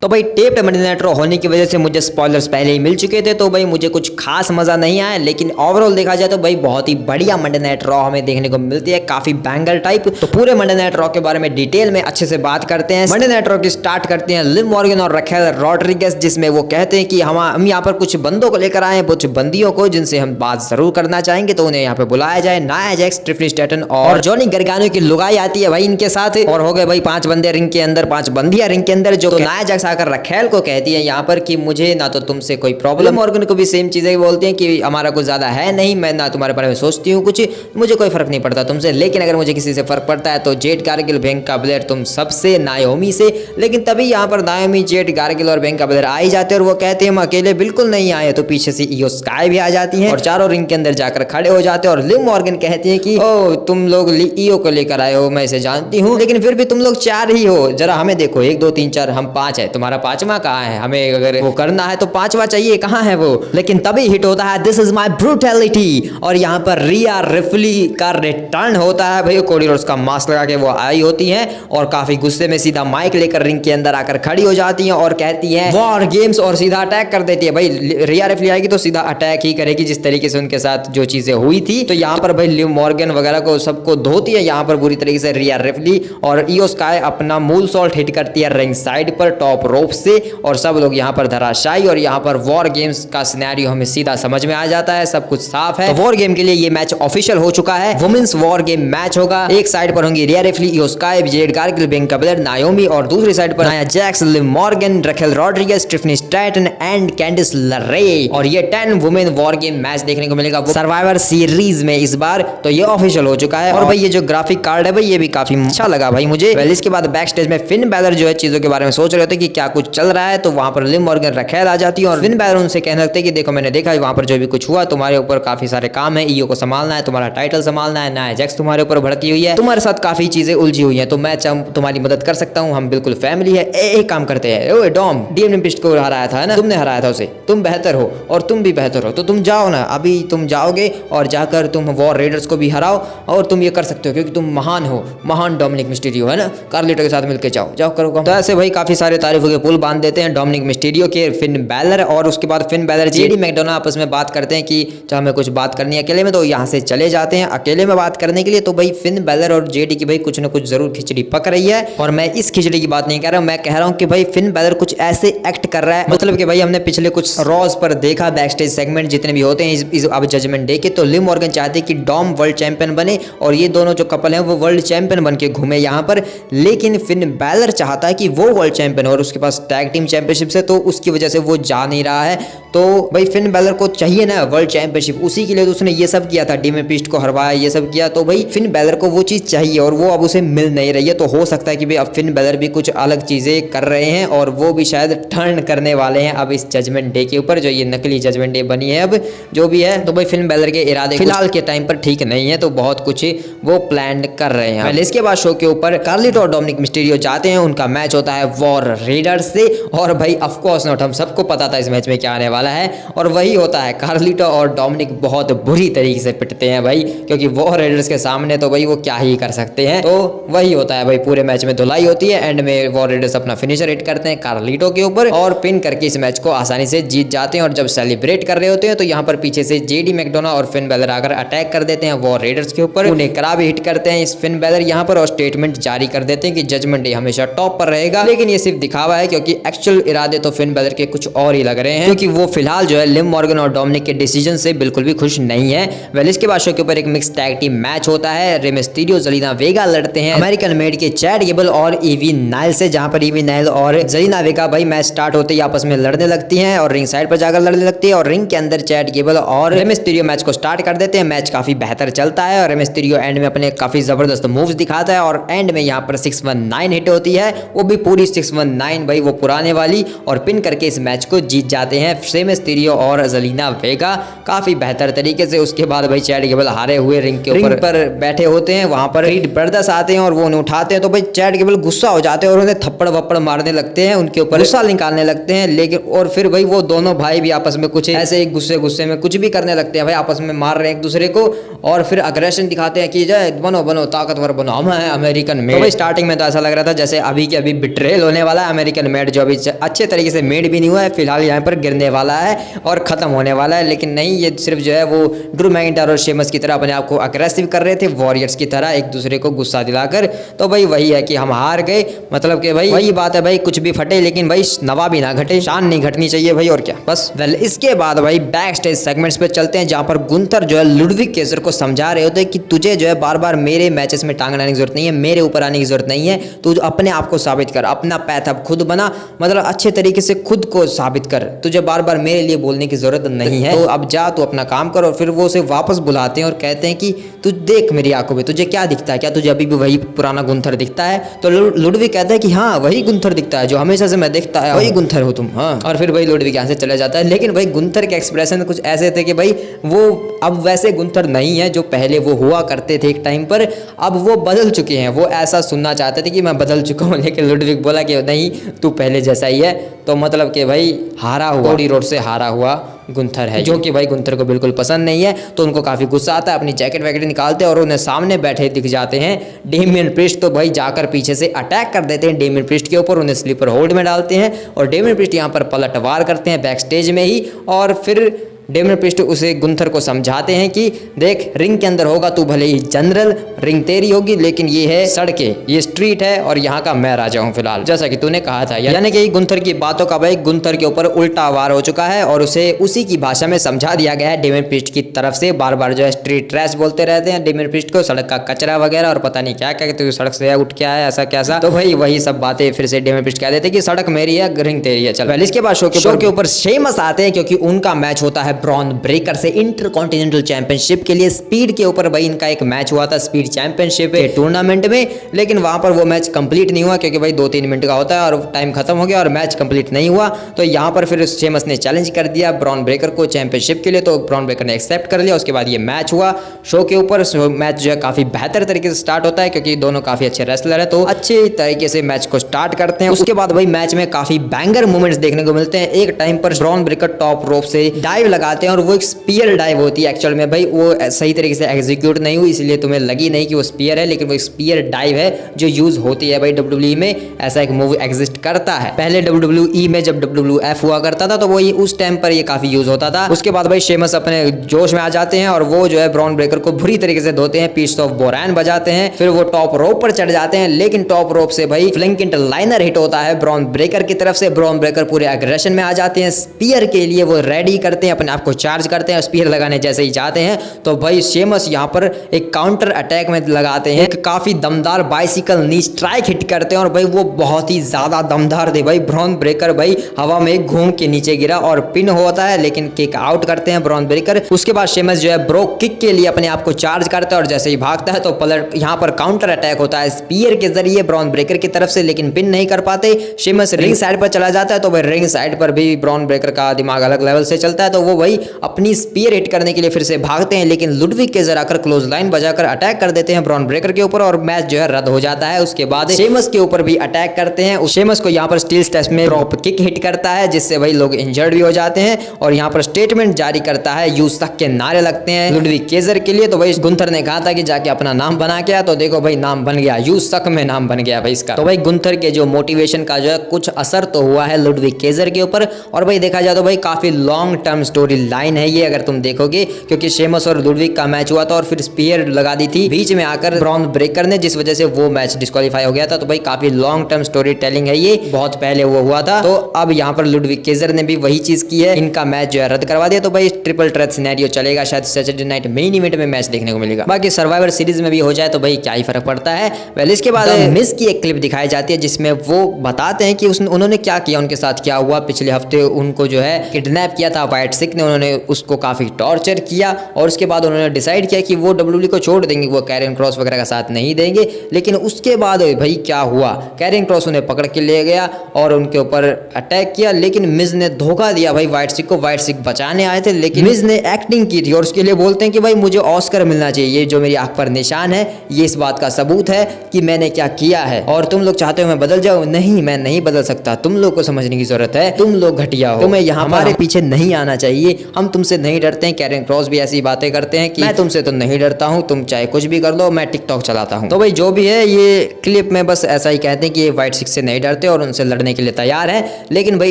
तो भाई taped Monday night raw होने की वजह से मुझे स्पॉयलर्स पहले ही मिल चुके थे, तो भाई मुझे कुछ खास मजा नहीं आया। लेकिन ओवरऑल देखा जाए तो भाई बहुत ही बढ़िया मंडे नाइट रॉ हमें देखने को मिलती है, काफी बैंगर टाइप। तो पूरे मंडे नाइट रॉ के बारे में डिटेल में अच्छे से बात करते हैं। मंडे नाइट रॉ की स्टार्ट करते हैं लिव मॉर्गन और रखेल रॉड्रिगेज, जिसमें वो कहते हैं कि हम यहाँ पर कुछ बंदों को लेकर आए हैं, कुछ बंदियों को जिनसे हम बात जरूर करना चाहेंगे, तो उन्हें यहाँ पे बुलाया जाए। नाया जैक्स, ट्रिफनी स्टैटन और जॉनी गार्गानो की लुगाई आती है भाई इनके साथ, और हो गए भाई 5 बंदे रिंग के अंदर, 5 बंदियां रिंग के अंदर। जो नाया जैक्स आकर रखेल को कहती है यहाँ पर कि मुझे ना तो तुमसे कोई प्रॉब्लम, मॉर्गन को भी सेम चीजें बोलते हैं कि हमारा कुछ ज्यादा है नहीं, मैं ना तुम्हारे बारे में सोचती हूँ कुछ, मुझे कोई फर्क नहीं पड़ता तुमसे, लेकिन अगर मुझे किसी से फर्क पड़ता है तो जेड गार्गिल, बियांका ब्लेयर, तुम सबसे, नाओमी से। लेकिन तभी यहाँ पर नाओमी, जेड गार्गिल और बियांका ब्लेयर आ ही जाते हैं और वो कहते हैं हम अकेले बिल्कुल नहीं आए। तो पीछे से इयो स्काई भी आ जाती है और चारों रिंग के अंदर जाकर खड़े हो जाते हैं। और लिव मॉर्गन कहती है कि ओ तुम लोग इयो को लेकर आए हो, मैं इसे जानती हूँ, लेकिन फिर भी तुम लोग 4 ही हो, जरा हमें देखो 1 2 3 4, हम 5 है, तुम्हारा 5वां कहाँ है? हमें अगर वो करना है तो 5वां चाहिए, कहाँ है वो? लेकिन तभी हिट होता है दिस इज माई ब्रूटैलिटी, और यहाँ पर रिया रिप्ली का रिटर्न होता है भाई। कोडी रोड्स का मास्क लगा के वो आई होती है और काफी गुस्से में सीधा माइक लेकर रिंग के अंदर आकर खड़ी हो जाती है और कहती है वॉर गेम्स, और सीधा अटैक कर देती है। भाई रिया रिप्ली आएगी तो सीधा अटैक ही करेगी, जिस तरीके से उनके साथ जो चीजें हुई थी। तो यहाँ पर भाई लिव मॉर्गन वगैरह को सबको धोती है यहाँ पर बुरी तरीके से रिया रिप्ली, और इयो स्काई अपना मूल सॉल्ट हिट करती है रिंग साइड पर टॉप रोप से, और सब लोग यहाँ पर धराशायी। और यहाँ पर वॉर गेम्स का सिनेरियो हमें सीधा समझ में आ जाता है, सब कुछ साफ है। तो वॉर गेम के लिए ये मैच ऑफिशियल हो चुका है, वुमेन्स वॉर गेम मैच होगा। एक साइड पर होंगी Rhea Ripley, Iyo Sky, Jade Cargill, Bianca Belair, Naomi, और दूसरी साइड पर Nia Jax, Liv Morgan, Raquel Rodriguez, Tiffany Stratton and Candice LeRae. और ये 10 वुमेन वॉर गेम मैच देखने को मिलेगा सर्वाइवर सीरीज में इस बार, तो ये ऑफिशियल हो चुका है। और भाई ये जो ग्राफिक कार्ड है भाई ये भी काफी अच्छा लगा भाई मुझे। इसके बाद बैक स्टेज में फिन बैलर जो है चीजों के बारे में सोच रहे थे कि क्या कुछ चल रहा है, तो वहां पर लिव मॉर्गन, रखेल आ जाती है और फिन बैलर उनसे कहने लगते हैं कि देखो मैंने देखा है वहां पर जो भी कुछ हुआ, तुम्हारे ऊपर काफी सारे काम है, ईओ को संभालना है, तुम्हारा टाइटल संभालना है, नाया जैक्स तुम्हारे ऊपर भड़की हुई है, तुम्हारे साथ काफी चीजें उलझी हुई है, तो मैं तुम्हारी मदद कर सकता हूँ, हम बिल्कुल फैमिली है। एक काम करते हैं, ओए डॉम, डीएम लिम्पिस्ट को हराया था ना तुमने, हराया था उसे, तुम बेहतर हो और तुम भी बेहतर हो, तो तुम जाओ ना, अभी तुम जाओगे और जाकर तुम वॉर रेडर्स को भी हराओ, और तुम ये कर सकते हो क्योंकि तुम महान हो, महान डोमिनिक मिस्टीरियो है ना, कार्लिटो के साथ मिलकर जाओ जाओ करो। तो ऐसे भाई काफी सारे तारीफों के पुल बांध देते हैं डोमिनिक मिस्टीरियो के, फिन बैलर, और उसके बाद फिन बैलर, जेडी मैकडोना आपस में बात करते हैं कि जब हमें कुछ बात करनी है अकेले में, तो यहाँ से चले जाते हैं अकेले में बात करने के लिए। तो भाई फिन बैलर और जेडी की भाई कुछ ना कुछ जरूर खिचड़ी पक रही है, और मैं इस खिचड़ी की बात नहीं कह रहा हूँ, मैं कह रहा हूँ कि भाई फिन बैलर कुछ ऐसे एक्ट कर रहा है, मतलब कि भाई हमने पिछले कुछ रॉज पर देखा बैक स्टेज सेगमेंट जितने भी होते हैं इस अब जजमेंट डे के, तो लिव मॉर्गन चाहते कि डॉम वर्ल्ड चैंपियन बने और ये दोनों जो कपल हैं वो वर्ल्ड चैंपियन बन के घूमे यहाँ पर। लेकिन फिन बैलर चाहता है कि वो वर्ल्ड चैंपियन हो और उसके पास टैग टीम चैंपियनशिप से, तो उसकी वजह से वो जा नहीं रहा है। तो भाई फिन बैलर को चाहिए ना वर्ल्ड चैंपियनशिप, उसी के लिए तो उसने ये सब किया था, डीएम पिस्ट को हरवाया, ये सब किया। तो भाई फिन बैलर को वो चीज चाहिए और वो अब उसे मिल नहीं रही है। तो हो सकता है कि भाई अब फिन बैलर भी कुछ अलग चीजें कर रहे हैं और वो भी शायद टर्न करने वाले हैं अब इस जजमेंट डे के ऊपर, जो ये नकली जजमेंट डे बनी है अब जो भी है। तो भाई फिन बैलर के इरादे फिलहाल के टाइम पर ठीक नहीं है, तो बहुत कुछ वो प्लान कर रहे हैं। पहले इसके बाद शो के ऊपर कार्लिटो और डोमिनिक मिस्टीरियो जाते हैं, उनका मैच होता है वॉर रेडर्स से, और भाई ऑफ कोर्स नॉट, हम सबको पता था इस मैच में क्या आने वाला है, और वही होता है कार्लिटो और डोमिनिक बहुत बुरी तरीके से पिटते हैं भाई, क्योंकि वॉर रेडर्स के सामने तो भाई वो क्या ही कर सकते हैं। तो वही होता है भाई, पूरे मैच में धुलाई होती है, एंड में वॉर रेडर्स अपना फिनिशर हिट करते हैं कार्लिटो के ऊपर और पिन करके इस मैच को आसानी से जीत जाते हैं। और जब सेलिब्रेट कर रहे होते हैं तो यहाँ पर पीछे से जेडी मैकडोना और फिन बैलर आकर अटैक कर देते हैं वॉर रेडर्स के ऊपर, उन्हें करा भी हिट करते हैं इस फिन बैलर यहाँ पर, और स्टेटमेंट जारी कर देते हैं कि जजमेंट डे हमेशा टॉप पर रहेगा। लेकिन ये सिर्फ दिखावा है, क्योंकि एक्चुअल इरादे तो फिन बैलर के कुछ और ही लग रहे हैं, क्योंकि वो फिलहाल जो है लिव मॉर्गन और डोमिनिक के डिसीजन से बिल्कुल भी खुश नहीं है। वेल इसके बाद शो के ऊपर एक मिक्स टैग टीम मैच होता है, रे मिस्टीरियो, जेलिना वेगा लड़ते हैं अमेरिकन मेड के चैड गेबल और ईवी नाइल से, जहां पर ईवी नाइल और जेलिना वेगा भाई मैच स्टार्ट होते ही आपस में लड़ने लगती हैं और रिंग साइड पर जाकर लड़ने लगती है, और रिंग के अंदर चैड गेबल और रे मिस्टीरियो मैच को स्टार्ट कर देते हैं। मैच काफी बेहतर चलता है और रे मिस्टीरियो एंड में अपने काफी जबरदस्त मूव्स दिखाता है, और एंड में यहाँ पर 619 हिट होती है, वो भी पूरी 619 भाई वो पुराने वाली, और पिन करके इस मैच को जीत जाते हैं से मिस्टीरियो और ज़ेलिना वेगा काफी बेहतर तरीके से। उसके बाद भाई चैट गेबल हारे हुए रिंग के ऊपर पर बैठे होते हैं, वहां पर रीड ब्रदर्स आते हैं और वो उन्हें उठाते हैं। तो भाई चैट गेबल गुस्सा हो जाते हैं और उन्हें थप्पड़ वप्पड़ मारने लगते हैं, उनके ऊपर गुस्सा निकालने लगते हैं। लेकिन और फिर भाई वो दोनों भाई भी आपस में कुछ ऐसे एक गुस्से में कुछ भी करने लगते हैं भाई, आपस में मार रहे हैं एक दूसरे को और फिर अग्रेशन दिखाते हैं कि जाए बनो बनो ताकतवर बनो, हम है अमेरिकन मेड। तो भाई स्टार्टिंग में तो ऐसा लग रहा था जैसे अभी के अभी बिट्रेल होने वाला है अमेरिकन मेड, जो अभी अच्छे तरीके से मेड भी नहीं हुआ है, फिलहाल यहाँ पर गिरने वाला है और खत्म होने वाला है। लेकिन नहीं, ये सिर्फ जो है वो ड्रू मैकिंटायर और शेमस की तरह अपने आप को अग्रेसिव कर रहे थे, वॉरियर्स की तरह एक दूसरे को गुस्सा दिलाकर। तो भाई वही है कि हम हार गए, मतलब कि भाई वही बात है भाई, कुछ भी फटे लेकिन भाई नवा भी ना घटे, शान नहीं घटनी चाहिए भाई, और क्या बस। वेल इसके बाद भाई बैक स्टेज सेगमेंट्स पे चलते हैं, जहां पर गुंथर जो है लुडविग केसर को समझा रहे होते हैं कि तुझे जो है बार बार मेरे मैचेस में टांग आने की जरूरत नहीं है, मेरे ऊपर आने की जरूरत नहीं है, तू अपने आप को साबित कर, अपना पैथ अब खुद बना, मतलब अच्छे तरीके से खुद को साबित कर, तुझे बार बार मेरे लिए बोलने की जरूरत नहीं है, तो अब जा तू अपना काम कर। और फिर वो उसे वापस बुलाते हैं और कहते हैं कि तू देख मेरी आंखों में, तुझे क्या दिखता है, क्या तुझे अभी भी वही पुराना गुंथर दिखता है? तो लुडविग कहता है कि हाँ वही गुंथर दिखता है जो हमेशा से मैं देखता है, वही गुंथर हो तुम। हाँ, और फिर भाई लुडविग यहाँ से चला जाता है। लेकिन भाई गुंथर के एक्सप्रेशन कुछ ऐसे थे कि भाई वो अब वैसे गुंथर नहीं है जो पहले वो हुआ करते थे एक टाइम पर, अब वो बदल चुके हैं। वो ऐसा सुनना चाहते थे कि मैं बदल चुका हूँ, लेकिन लुडविग बोला कि नहीं तू पहले जैसा ही है। तो मतलब कि भाई हारा हुआ, कोडी रोड से हारा हुआ गुंथर है, जो कि भाई गुंथर को बिल्कुल पसंद नहीं है। तो उनको काफी गुस्सा आता है, अपनी जैकेट वैकेट निकालते हैं और उन्हें सामने बैठे दिख जाते हैं डेमियन प्रिस्ट। तो भाई जाकर पीछे से अटैक कर देते हैं डेमियन प्रिस्ट के ऊपर, उन्हें स्लीपर होल्ड में डालते हैं और डेमियन प्रिस्ट यहाँ पर पलटवार करते हैं बैक स्टेज में ही। और फिर डेमियन प्रिस्ट उसे गुंथर को समझाते हैं कि देख रिंग के अंदर होगा तू भले ही जनरल, रिंग तेरी होगी लेकिन ये है सड़कें, ये स्ट्रीट है और यहाँ का मैं राजा हूँ फिलहाल, जैसा कि तूने कहा था। यानी कि गुंथर की बातों का भाई गुंथर के ऊपर उल्टा वार हो चुका है और उसे उसी की भाषा में समझा दिया गया है डेमियन प्रिस्ट की तरफ से। बार बार जो है स्ट्रीट ट्रैश बोलते रहते हैं डेमियन प्रिस्ट को, सड़क का कचरा वगैरह और पता नहीं क्या क्या, तो सड़क से उठ के आया ऐसा कैसा। तो भाई वही सब बातें फिर से डेमियन प्रिस्ट कह देते कि सड़क मेरी है, रिंग तेरी है। चल इसके बाद शो के ऊपर शेमस आते हैं क्योंकि उनका मैच होता है ब्रॉन ब्रेकर से इंटरकॉन्टिनेंटल चैंपियनशिप के लिए। स्पीड के ऊपर भाई इनका एक मैच हुआ था स्पीड चैंपियनशिप के टूर्नामेंट में, लेकिन वहां पर वो मैच कंप्लीट नहीं हुआ क्योंकि भाई 2-3 मिनट का होता है और टाइम खत्म हो गया और मैच कंप्लीट नहीं हुआ। तो यहाँ पर फिर शेमस ने चैलेंज कर दिया ब्रॉन ब्रेकर को चैंपियनशिप के लिए, तो ब्रॉन ब्रेकर ने एक्सेप्ट कर लिया। उसके बाद ये मैच हुआ शो के ऊपर। मैच जो है काफी बेहतर तरीके से स्टार्ट होता है क्योंकि दोनों काफी अच्छे रेसलर है, तो अच्छे तरीके से मैच को स्टार्ट करते हैं। उसके बाद भाई मैच में काफी बैंगर मूवमेंट्स देखने को मिलते हैं। एक टाइम पर ब्रॉन ब्रेकर टॉप रोप से डाइव लगाते हैं और वो एक स्पीयर डाइव होती है एक्चुअल में भाई, वो सही तरीके से एग्जीक्यूट नहीं हुई इसलिए तुम्हें लगी नहीं कि वो स्पीयर है, लेकिन वो स्पीयर डाइव है जो यूज होती है भाई WWE में। ऐसा एक मूव एग्जिस्ट करता है पहले WWE में, जब WWF हुआ करता था तो वो उस टाइम पर ये काफी यूज होता था। उसके बाद भाई शेमस अपने जोश में आ जाते हैं और वो जो है ब्रॉन ब्रेकर को बुरी तरीके से धोते हैं, पीस ऑफ बोरैन बजाते हैं, फिर वो टॉप रोप पर चढ़ जाते हैं। लेकिन टॉप रोप से भाई फ्लैंक लाइनर हिट होता है ब्रॉन ब्रेकर की तरफ से। ब्रॉन ब्रेकर पूरे एग्रेशन में आ जाते हैं, स्पीयर के लिए वो रेडी करते हैं, अपने आप को चार्ज करते हैं। स्पीयर लगाने जैसे ही जाते हैं तो भाई शेमस यहाँ पर एक काउंटर अटैक में लगाते हैं, एक काफी दमदार बाइसिकल नी स्ट्राइक हिट करते हैं और भाई वो बहुत ही ज्यादा दमदार थे भाई। ब्रॉन ब्रेकर भाई हवा में घूम के नीचे गिरा और पिन होता है, लेकिन किक आउट करते हैं ब्रॉन ब्रेकर। उसके बाद शेमस जो है ब्रो किक के लिए अपने आप को चार्ज करता है और जैसे ही भागता है तो पलट यहाँ पर काउंटर अटैक होता है स्पीयर के जरिए ब्रॉन ब्रेकर की तरफ से, लेकिन पिन नहीं कर पाते। शेमस रिंग साइड पर चला जाता है तो भाई रिंग साइड पर भी ब्रॉन ब्रेकर का दिमाग अलग लेवल से चलता है, तो वो भाई अपनी स्पीयर हिट करने के लिए फिर से भागते हैं, लेकिन लुडविग के जरा कर क्लोज लाइन बजाकर अटैक कर देते हैं ब्रॉन ब्रेकर के ऊपर और मैच जो है रद्द हो जाता है। उसके बाद शेमस के ऊपर भी अटैक करते हैं, शेमस को यहाँ पर स्टील स्टेप्स में ड्रॉप किक हिट करता है जिससे भाई लोग इंजर्ड भी हो जाते हैं और यहाँ पर स्टेटमेंट जारी करता है, यूज तक के नारे लगते हैं लुडविग केजर के लिए। तो भाई गुंथर ने कहा था कि जाके अपना नाम बना के आ, तो देखो भाई नाम बन गया, यूज तक में नाम बन गया भाई इसका। तो भाई गुंथर के जो मोटिवेशन का जो है कुछ असर तो हुआ है लुडविग केजर के ऊपर। और भाई देखा जाए तो भाई काफी लॉन्ग टर्म स्टोरी लाइन है ये अगर तुम देखोगे, क्योंकि शेमस और लुडविग का मैच हुआ था और फिर स्पीयर लगा दी थी बीच में आकर ब्रॉन ब्रेकर ने, जिस वजह से वो मैच डिस्क्वालीफाई हो गया था। तो भाई काफी लॉन्ग टर्म स्टोरी टेलिंग है ये, बहुत पहले वो हुआ था। तो अब यहाँ पर लुडविग केजर ने भी वही चीज की है, इनका मैच जो है रद्द करवा दिया। तो भाई ट्रिपल थ्रेट सिनेरियो चलेगा, शायद सैटरडे नाइट मेन इवेंट में मैच देखने को मिलेगा। बाकी सर्वाइवर सीरीज में भी हो जाए तो भाई क्या ही फर्क पड़ता है। पहले इसके बाद मिस की एक क्लिप दिखाई जाती है जिसमें वो बताते हैं कि उन्होंने क्या किया, उनके साथ क्या हुआ। पिछले हफ्ते उनको जो है किडनैप किया था व्हाइट सिक ने उन्होंने उसको काफ़ी टॉर्चर किया और उसके बाद उन्होंने डिसाइड किया कि वो WWE को छोड़ देंगे, वो कैरियन क्रॉस वगैरह का साथ नहीं देंगे। लेकिन उसके बाद भाई क्या हुआ, कैरियन क्रॉस उन्हें पकड़ के ले गया और उनके ऊपर अटैक किया, लेकिन मिज ने धोखा दिया भाई व्हाइट सिक को। व्हाइट सिक बचाने आए थे लेकिन मिज ने एक्टिंग की थी और उसके लिए बोलते हैं कि भाई मुझे ऑस्कर मिलना चाहिए, ये जो मेरी आंख पर निशान है ये इस बात का सबूत है कि मैंने क्या किया है। और तुम लोग चाहते हो मैं बदल जाऊं? नहीं, मैं नहीं बदल सकता, तुम लोग को समझने की जरूरत है, तुम लोग घटिया हो, तुम्हें यहाँ हमारे पीछे नहीं आना चाहिए, हम तुमसे नहीं डरते हैं। कैरियन क्रॉस भी ऐसी बातें करते हैं कि मैं तुमसे तो नहीं डरता हूँ, तुम चाहे कुछ भी कर लो, मैं टिकटॉक चलाता हूँ। तो भाई जो भी है ये क्लिप में बस ऐसा ही कहते हैं कि ये व्हाइट सिक से नहीं डरते और उनसे लड़ने के लिए तैयार है। लेकिन भाई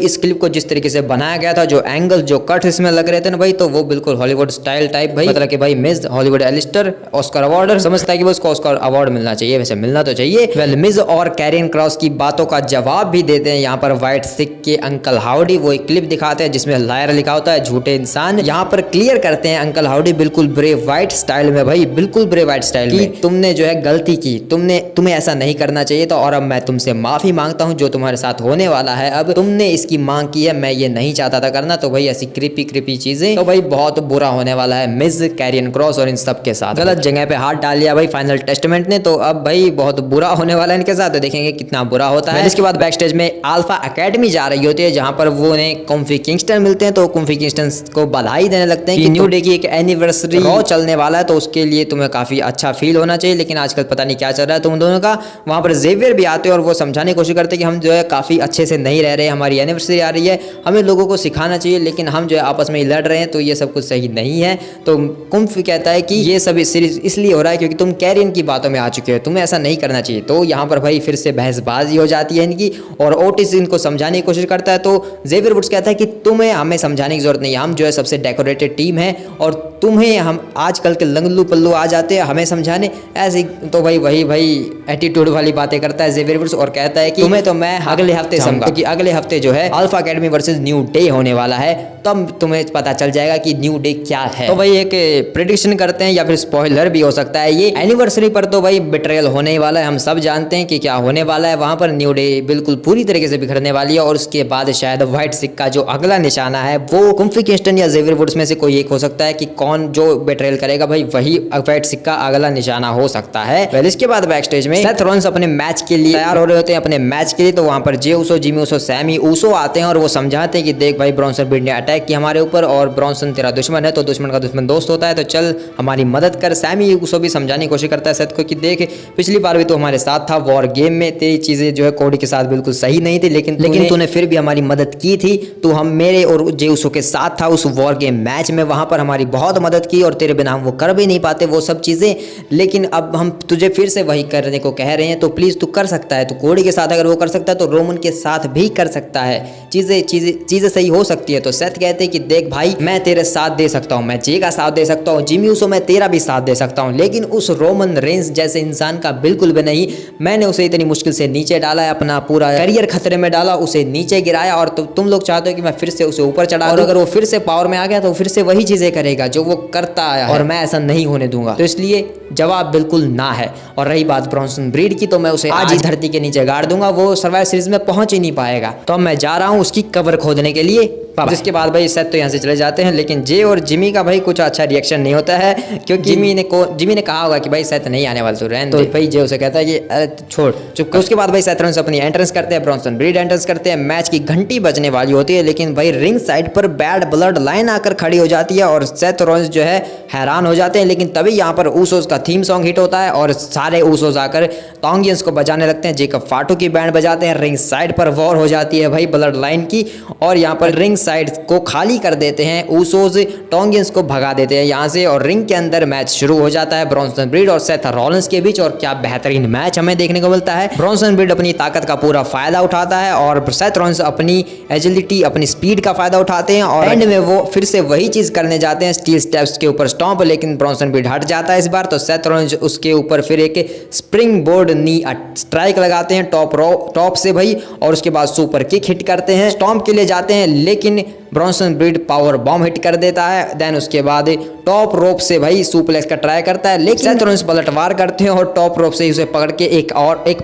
इस क्लिप को जिस तरीके से बनाया गया था, जो एंगल जो कट इसमें लग रहे थे ना भाई, तो वो बिल्कुल हॉलीवुड स्टाइल टाइप भाई, मतलब कि भाई मिज हॉलीवुड एलिस्टर ऑस्कर अवार्ड समझता है कि उसको ऑस्कर अवार्ड मिलना चाहिए, वैसे मिलना तो चाहिए। वेल मिज और कैरियन क्रॉस की बातों का जवाब भी देते हैं यहाँ पर व्हाइट सिक के अंकल हाउडी। वो एक क्लिप दिखाते हैं जिसमें लायर लिखा होता है, झूठे इंसान। यहाँ पर क्लियर करते हैं अंकल हाउडी बिल्कुल ब्रेव व्हाइट स्टाइल में भाई, बिल्कुल ब्रेव व्हाइट स्टाइल में, तुमने जो है गलती की, तुम्हें ऐसा नहीं करना चाहिए था और अब मैं तुमसे माफी मांगता हूँ जो तुम्हारे साथ होने वाला है। अब तुमने इसकी मांग की है, मैं ये नहीं चाहता था करना। तो भाई ऐसी क्रीपी चीजें, तो भाई बहुत बुरा होने वाला है मिज, कैरियन क्रॉस और इन सब के साथ। गलत जगह पे हाथ डाल लिया भाई फाइनल टेस्टमेंट ने, तो अब भाई बहुत बुरा होने वाला है इनके साथ, तो देखेंगे कितना बुरा होता है। इसके बाद बैक स्टेज में अल्फा एकेडमी जा रही होती है जहां पर वो उन्हें कॉम्फी किंगस्टन मिलते हैं, तो कॉम्फी किंगस्टन को बधाई देने लगते हैं कि न्यू डे की एक एनिवर्सरी रॉ चलने वाला है, तो उसके लिए तुम्हें काफी अच्छा फील होना चाहिए। लेकिन आजकल पता नहीं क्या चल रहा है तुम दोनों का। वहां पर जेवियर भी आते हैं और वो समझाने की कोशिश करते हैं कि हम जो है काफी अच्छे से नहीं रह रहे, हमारी एनिवर्सरी आ रही है, हमें लोगों को सिखाना चाहिए, लेकिन हम जो है आपस में ही लड़ रहे हैं, तो ये सब कुछ सही नहीं है। तो कुम्फ कहता है कि ये सब सीरीज इसलिए हो रहा है क्योंकि तुम कैरियन की बातों में आ चुके हो, तुम्हें ऐसा नहीं करना चाहिए। तो यहाँ पर भाई फिर से बहसबाजी हो जाती है इनकी और ओटिस इनको समझाने की कोशिश करता है। तो जेवियर वुड्स कहता है कि तुम्हें हमें समझाने की जरूरत नहीं, हम जो है सबसे डेकोरेटेड टीम है और तुम्हें हम आजकल के लंगलू पल्लू आ जाते हैं हमें समझाने ऐसे। तो भाई एटीट्यूड वाली बातें करता है जेवियर वुड्स और कहता है कि तुम्हें तो मैं अगले हफ्ते समझा, क्योंकि अगले हफ्ते जो है alpha academy versus new day होने वाला है, तब तुम्हें पता चल जाएगा कि न्यू डे क्या है। तो भाई एक प्रेडिक्शन करते हैं या फिर स्पॉइलर भी हो सकता है, ये एनिवर्सरी पर तो भाई बिट्रेयल होने वाला है, हम सब जानते हैं कि क्या होने वाला है। वहां पर न्यू डे बिल्कुल पूरी तरीके से बिखरने वाली है और उसके बाद शायद व्हाइट सिक का जो अगला निशाना है वो कुम्फी किंगस्टन या जेवियर वुड्स में से कोई एक हो सकता है कि कौन जो बिट्रेयल करेगा भाई वही व्हाइट सिक का अगला निशाना हो सकता है। वेल इसके बाद बैक स्टेज में सेथ रॉलिंस अपने मैच के लिए तैयार हो रहे होते हैं, अपने मैच के लिए। तो वहां पर जे उसो, जिमी उसो, सैमी उसो आते हैं और वो समझाते हैं कि देख भाई ब्रॉन्सन बीड ने अटैक किया हमारे ऊपर और ब्रॉन्सन तेरा दुश्मन है, तो दुश्मन का दुश्मन दोस्त होता है, तो चल हमारी मदद कर। सैमी उसो भी समझाने की कोशिश करता है सेथ को कि देख पिछली बार भी तो हमारे साथ था वॉर गेम में, तेरी चीजें जो है कोडी के साथ बिल्कुल सही नहीं थी, लेकिन तूने फिर भी हमारी मदद की थी, तू हम मेरे और जे उसो के साथ था उस वॉर गेम मैच में, वहां पर हमारी बहुत मदद की और तेरे बिना हम वो कर भी नहीं पाते वो सब चीजें। लेकिन अब हम तुझे फिर से वही करने को कह रहे हैं, तो प्लीज तू कर सकता है, तो कोडी के साथ अगर वो कर सकता है तो रोमन के साथ भी कर सकता है, चीजें सही हो सकती है। तो सेथ कहते हैं कि देख भाई मैं तेरे साथ दे सकता हूँ, मैं जे का साथ दे सकता हूँ, जिमी उसो मैं तेरा भी साथ दे सकता हूँ, लेकिन उस रोमन रेंस जैसे इंसान का बिल्कुल भी नहीं। मैंने उसे इतनी मुश्किल से नीचे डाला है, अपना पूरा करियर खतरे में डाला, उसे नीचे गिराया और तुम लोग चाहते हो कि मैं फिर से उसे ऊपर चढ़ा, और अगर वो फिर से पावर में आ गया तो फिर से वही चीजें करेगा जो वो करता आया और मैं ऐसा नहीं होने दूंगा। तो इसलिए जवाब बिल्कुल ना है। और रही बात ब्रॉन्सन ब्रीड की, तो मैं उसे आज ही धरती के नीचे गाड़ दूंगा, वो सर्वाइव सीरीज में पहुंच ही नहीं पाएगा। तो अब मैं जा रहा हूं उसकी कवर खोदने के लिए। जिसके बाद भाई सेथ तो यहाँ से चले जाते हैं, लेकिन जे और जिमी का भाई कुछ अच्छा रिएक्शन नहीं होता है, क्योंकि जिमी ने कहा होगा कि भाई सेथ नहीं आने वाला, तो रहने दे। भाई जे उसे कहता है कि अरे छोड़ चुप। उसके बाद भाई सेथ रॉलिंस अपनी एंट्रेंस करते हैं, ब्रॉन्सन ब्रीड एंट्रेंस करते हैं, मैच की घंटी बजने वाली होती है, लेकिन भाई रिंग साइड पर बैड ब्लड लाइन आकर खड़ी हो जाती है और सेथ रॉलिंस जो है हैरान हो जाते हैं। लेकिन तभी यहाँ पर ऊसोस का थीम सॉन्ग हिट होता है और सारे ऊसोस आकर टोंगियंस को बजाने लगते हैं, जेकब फाटू की बैंड बजाते हैं, रिंग साइड पर वॉर हो जाती है भाई ब्लड लाइन की, और यहाँ पर रिंग साइड को खाली कर देते हैं ऊसोस, टोंगियंस को भगा देते हैं यहाँ से, और रिंग के अंदर मैच शुरू हो जाता है ब्रॉन्सन ब्रीड और सेथ रॉलिंस के बीच। और क्या बेहतरीन मैच हमें देखने को मिलता है। ब्रॉन्सन ब्रीड अपनी ताकत का पूरा फायदा उठाता है और सेथ रॉलिंस अपनी एजिलिटी, अपनी स्पीड का फायदा उठाते हैं, और एंड में वो फिर से वही चीज करने जाते हैं, स्टील स्टेप्स के ऊपर स्टॉम्प, लेकिन ब्रॉन्सन ब्रीड हट जाता है इस बार। तो सेथ रॉलिंस उसके ऊपर फिर एक स्प्रिंग बोर्ड नी स्ट्राइक लगाते हैं टॉप से भाई, और उसके बाद सुपर किक हिट करते हैं, स्टॉम्प के लिए जाते हैं, लेकिन Bronson breed power bomb hit कर देता है। देन उसके बाद टॉप रोप से भाई सुप्लेक्स का ट्राई करता है, लेकिन सेथ रॉलिंस पलटवार करते हैं और टॉप रोप से उसे पकड़ के एक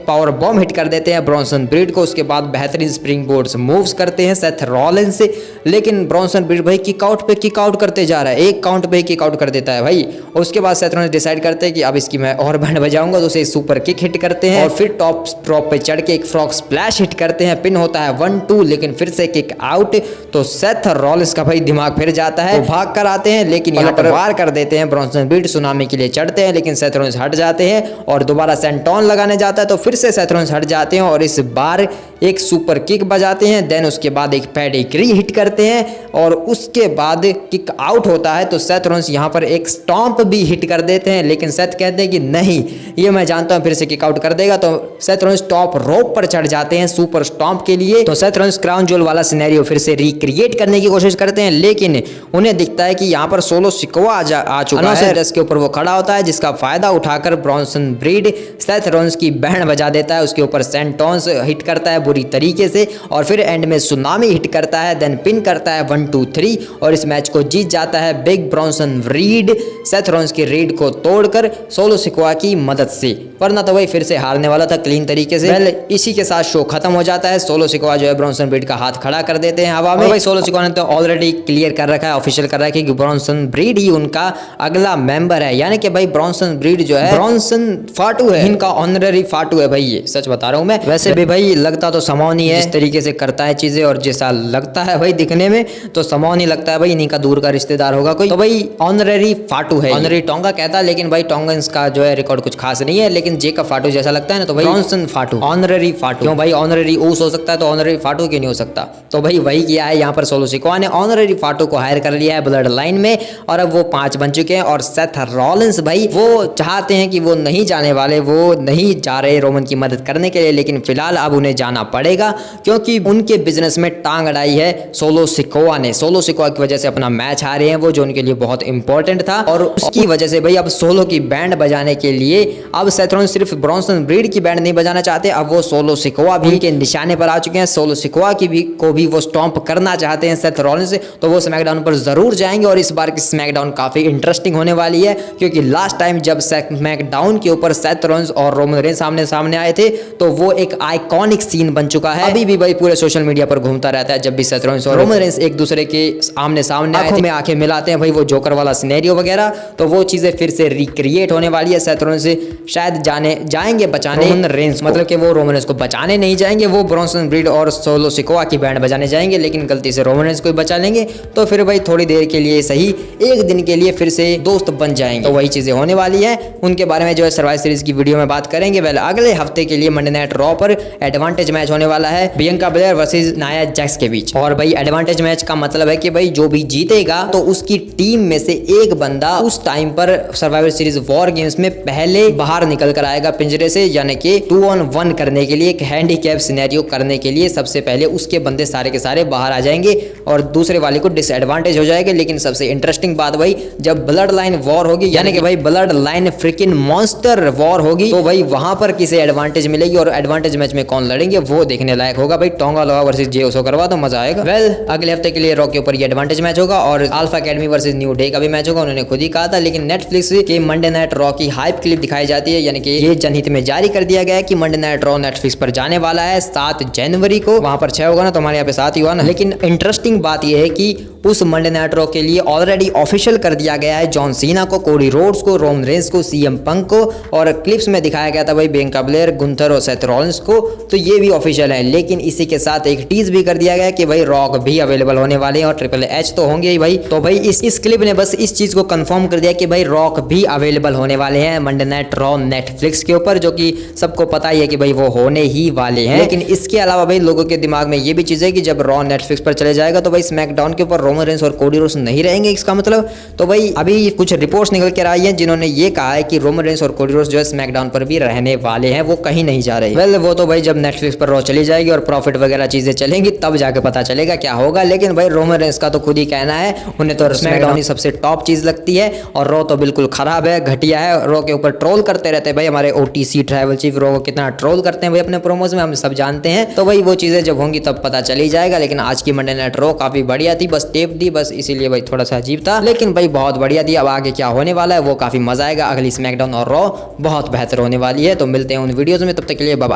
पावर बॉम्ब हिट कर देते हैं ब्रॉन्सन ब्रीड को। उसके बाद बेहतरीन स्प्रिंग बोर्ड्स मूव्स करते हैं सेथ रॉलिंस से, लेकिन ब्रॉन्सन ब्रीड भाई किक आउट करते जा रहा है, एक काउंट पे किक आउट कर देता है भाई। उसके बाद सेथ रॉलिंस डिसाइड करते हैं कि अब इसकी मैं और बैंड बजाऊंगा, तो उसे सुपर किक हिट करते हैं और फिर टॉप ड्रॉप पे चढ़ के एक फ्रॉग स्प्लैश हिट करते हैं। पिन होता है 1-2, लेकिन फिर से किक आउट। तो सेथ रॉलिंस का भाई दिमाग फिर जाता है, भाग कर आते हैं, लेकिन यहाँ पर वार कर देते हैं। ब्रॉन्सन ब्रीड सुनामी के लिए चढ़ते हैं, लेकिन सेथ रॉलिंस हट जाते हैं और दोबारा सेंटोन लगाने जाता है, तो फिर से सेथ रॉलिंस हट जाते हैं और इस बार एक सुपर किक बजाते हैं। देन उसके बाद एक पेडिग्री हिट करते हैं और उसके बाद किक आउट होता है। तो सेथ रॉलिंस यहाँ पर एक स्टॉम्प भी हिट कर देते हैं, लेकिन सेथ कहते हैं कि नहीं, ये मैं जानता हूँ फिर से किक आउट कर देगा। तो सेथ रॉलिंस टॉप रोप पर चढ़ जाते हैं सुपर स्टॉम्प के लिए। तो सेथ रॉलिंस क्राउन ज्वेल वाला सिनेरियो फिर से रिक्रिएट करने की कोशिश करते हैं, लेकिन उन्हें दिखता है कि यहाँ पर सोलो सिकोआ आ चुका है। ड्रेस के ऊपर वो खड़ा होता है, जिसका फायदा उठाकर ब्रॉन्सन ब्रीड सेथ रॉलिंस की बैंड बजा देता है। उसके ऊपर सेंटोन्स हिट करता है बुरी तरीके से और फिर एंड में सुनामी हिट करता है। देन पिन करता है 1-2-3 और इस मैच को जीत जाता है big Bronson breed Seth Rollins की रीड को तोड़कर सोलो सिकोआ की मदद से, वरना तो वही फिर से हारने वाला था क्लीन तरीके से। वेल, इसी के साथ शो खत्म हो जाता है। सोलो सिकोआ जो है ब्रॉन्सन ब्रीड का हाथ खड़ा कर देते हैं हवा में। भाई सोलो सिकोआ ने तो ऑलरेडी क्लियर कर रखा है, ऑफिशियल कर रहा है कि ब्रॉन्सन ब्रीड ही उनका अगला मेंबर है, यानी कि भाई ब्रॉन्सन ब्रीड जो है ब्रॉन्सन फाटू है, इनका ऑनररी फाटू है भाई, ये सच बता रहा हूँ मैं। वैसे भी भाई लगता तो समौन ही है, जिस तरीके से करता है चीजें और जैसा लगता है भाई दिखने में, तो समौन ही लगता है भाई, इन्हीं का दूर का रिश्तेदार होगा कोई। तो भाई ऑनररी फाटू है, ऑनररी टोंगा कहता है, लेकिन भाई टोंगन्स का जो है रिकॉर्ड कुछ खास नहीं है, लेकिन जेकब फाटू जैसा लगता है ना, तो भाई ब्रॉन्सन फाटू ऑनररी फाटू। क्यों भाई, ऑनररी ऊस हो सकता है तो ऑनररी फाटू क्यों नहीं हो सकता? तो भाई वही किया है यहाँ पर सोलो सिकोआ ने, ऑनररी फाटू को हायर कर लिया है ब्लड लाइन में और अब वो 5 बन चुके हैं। और सेथ रॉलिंस भाई वो चाहते हैं कि वो नहीं जाने वाले, वो नहीं जा रहे रोमन की मदद करने के लिए, लेकिन फिलहाल अब उन्हें जाना पड़ेगा क्योंकि उनके बिजनेस में टांग अड़ाई है सोलो सिकोआ ने। सोलो सिकोआ की वजह से अपना मैच हारे हैं वो, जो उनके लिए बहुत इंपॉर्टेंट था, और उसकी वजह से भाई अब सोलो की बैंड बजाने के लिए अब सेथ रॉलिंस सिर्फ ब्रॉन्सन ब्रीड की बैंड नहीं बजाना चाहते, अब वो सोलो सिकोआ भी के निशाने पर आ चुके हैं। सोलो सिकोआ को भी वो स्टॉम्प करना चाहते हैं सेथ रॉलिंस, तो वो स्मैकडाउन पर जरूर जाएंगे। और इस बार की स्मैकडाउन काफी इंटरेस्टिंग होने वाली है, क्योंकि लास्ट टाइम जब स्मैकडाउन के ऊपर सेथ रॉलिंस और रोमन रेंस सामने आए थे, तो वो एक आइकॉनिक सीन बन चुका है। अभी भी भाई पूरे सोशल मीडिया पर घूमता रहता है, जब भी सेथ रॉलिंस और रोमन रेंस एक दूसरे के आमने सामने आंखों में आंखें मिलाते हैं भाई, वो जोकर वाला सिनेरियो वगैरह, तो वो चीजें फिर से रिक्रिएट होने वाली है। सेथ रॉलिंस शायद जाएंगे बचाने रोमन रेंस, मतलब कि वो रोमन रेंस को बचाने नहीं जाएंगे, वो ब्रॉन्सन ब्रीड और सोलो सिकोआ की बैंड बजाने जाएंगे, लेकिन गलती से रोमन रेंस को बचा लेंगे, तो फिर भाई थोड़ी देर के लिए सही, एक दिन के लिए फिर से दोस्त बन जाएंगे। तो वही चीजें होने वाली है, उनके बारे में जो है सर्वाइव सीरीज की वीडियो में बात करेंगे। वेल, अगले हफ्ते के लिए मंडे नाइट रॉ पर एडवांटेज मैच होने वाला है Bianca Blair versus Nia Jax के बीच। और भाई एडवांटेज मैच का मतलब है कि भाई जो भी जीतेगा तो उसकी टीम में से एक बंदा उस टाइम पर सर्वाइवल सीरीज वॉर गेम्स में पहले बाहर निकल कर आएगा पिंजरे से, यानी कि 2-on-1 करने के लिए, एक हैंडीकैप सिनेरियो करने के लिए सबसे पहले उसके बंदे सारे के सारे बाहर आ जाएंगे और दूसरे वाले को डिसएडवांटेज हो जाएगा। लेकिन सबसे इंटरेस्टिंग बात भाई, जब ब्लड लाइन वॉर होगी, यानी कि भाई blood line freaking monster war होगी, तो भाई वहां पर किसे एडवांटेज मिलेगी और एडवांटेज मैच में कौन लड़ेंगे वो देखने लायक होगा भाई। टोंगा लोहा वर्सेस जेओसो करवा तो मजा आएगा। वेल, अगले हफ्ते के लिए रॉ के ऊपर ये एडवांटेज मैच होगा और alpha academy versus new day का भी मैच होगा, उन्होंने खुद ही कहा था। लेकिन नेटफ्लिक्स के मंडे नाइट रॉ की हाइप क्लिप दिखाई जाती है, यानी कि ये जनहित में जारी कर दिया गया है कि मंडे नाइट रॉ नेटफ्लिक्स पर जाने वाला है 7 जनवरी को। वहां पर 6 होगा ना, तो हमारे यहाँ पे 7 ही हुआ ना। लेकिन इंटरेस्टिंग बात यह है कि उस मंडे नाइट रॉ के लिए ऑलरेडी ऑफिशियल कर दिया गया है जॉन सीना को, कोडी रोड्स को, रोमन रेंस को, सीएम पंक को, और क्लिप्स में दिखाया गया था भाई बियंका ब्लेयर, गुंथर और सेथ रॉलिंस को, तो ये भी ऑफिशियल है। लेकिन इसी के साथ एक टीज भी कर दिया गया कि भाई रॉक भी अवेलेबल होने वाले हैं और ट्रिपल एच तो होंगे ही भाई। तो भाई इस क्लिप ने बस इस चीज को कंफर्म कर दिया कि भाई रॉक भी अवेलेबल होने वाले हैं मंडे नाइट रॉ नेटफ्लिक्स के ऊपर, जो कि सबको पता ही है कि भाई वो होने ही वाले हैं। लेकिन इसके अलावा भाई लोगों के दिमाग में ये भी चीज है कि जब रॉ नेटफ्लिक्स पर चले जाएगा तो भाई स्मैकडाउन के ऊपर रोमन रेंस और कोडी रोड्स नहीं रहेंगे, इसका मतलब। तो भाई अभी कुछ रिपोर्ट्स निकल कर आई हैं जिन्होंने ये कहा है कि रोमन रेंस और कोडी रोड्स जो है स्मैकडाउन पर भी रहने वाले हैं, वो कहीं नहीं जा रहे। वेल, वो तो भाई जब नेटफ्लिक्स पर रॉ चली जाएगी और प्रॉफिट वगैरह चीजें चलेंगी, तब जाके पता चलेगा क्या होगा। लेकिन भाई रोमन रेंस का तो खुद ही कहना है, उन्हें तो स्मैकडाउन ही सबसे टॉप चीज लगती है और रॉ तो बिल्कुल खराब है, घटिया है। रॉ के ऊपर ट्रोल करते रहते हैं भाई हमारे OTC ट्रैवल चीफ, रॉ को कितना ट्रोल करते हैं भाई अपने प्रोमोज में, हम सब जानते हैं। तो भाई वो चीजें जब होंगी तब पता चल ही जाएगा। लेकिन आज की मंडे नाइट रॉ काफी बढ़िया थी, बस टेप दी बस, इसीलिए भाई थोड़ा सा अजीब था, लेकिन भाई बहुत बढ़िया थी। अब आगे क्या होने वाला है वो काफी मजा आएगा। अगली स्मैकडाउन और रॉ बहुत बेहतर होने वाली है। तो मिलते हैं उन वीडियोज में, तब तक के लिए बाय बाय।